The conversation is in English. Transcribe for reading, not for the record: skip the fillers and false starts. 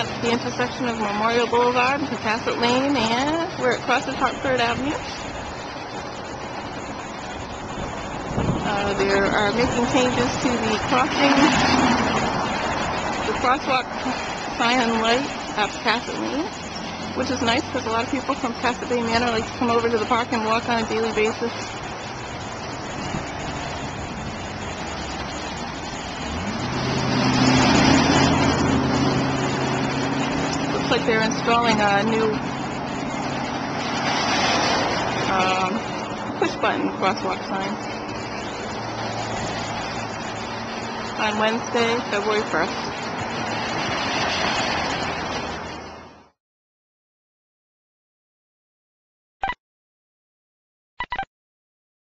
at the intersection of Memorial Boulevard and Pocasset Lane, and where it crosses Hartford Avenue. They are making changes to the crosswalk sign and light at Pocasset Lane, which is nice because a lot of people from Pocasset Bay Manor like to come over to the park and walk on a daily basis. Looks like they're installing a new push-button crosswalk sign on Wednesday, February 1st.